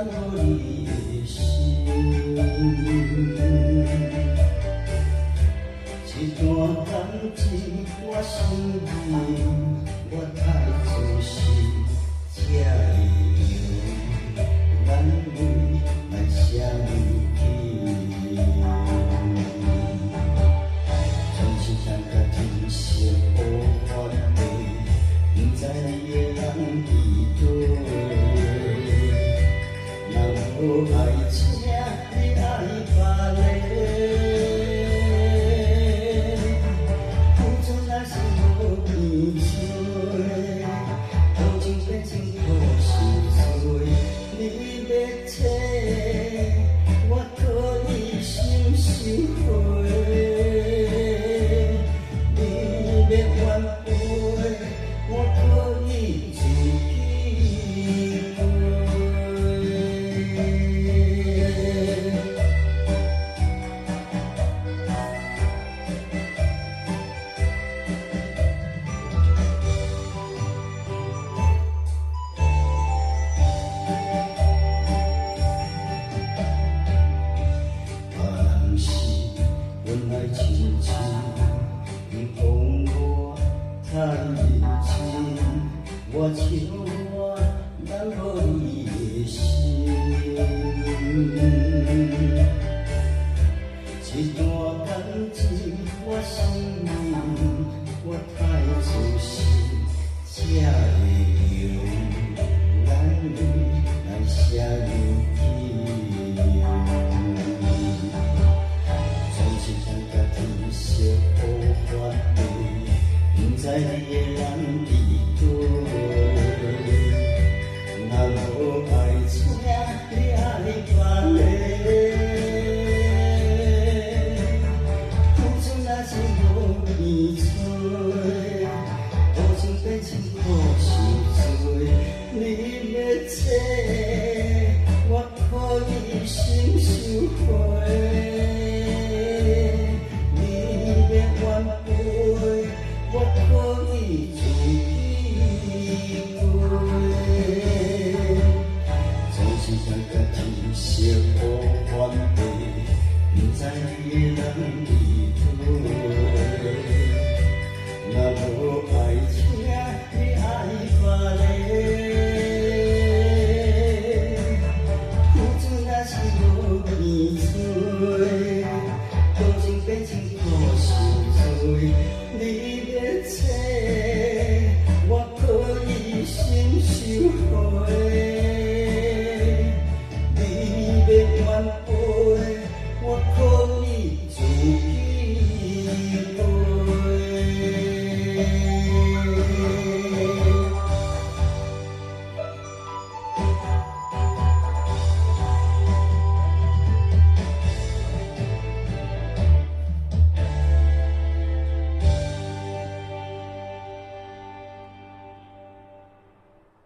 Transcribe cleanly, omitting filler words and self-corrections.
咱无你的心，一段感情我心意，我太自信，才会让咱为来相依。从心相甲天色乌发地，不知你的人伫倒。若无爱情，你爱别个，付出若是无变做，感情变成苦是罪。你要找，我可以心收回。你要挽回，我可以自己亲像你讲我太认真，我笑我咱无你的心。一段感情我心意，我太自信，才会让咱来相依。天色乌发地，不知你的人伫倒。若无爱情，你爱别个，付出若是无变做，感情变成苦是罪。你要找，我可以心收回。我可以自己过，总是想甲天色乌翻地，不知你的人。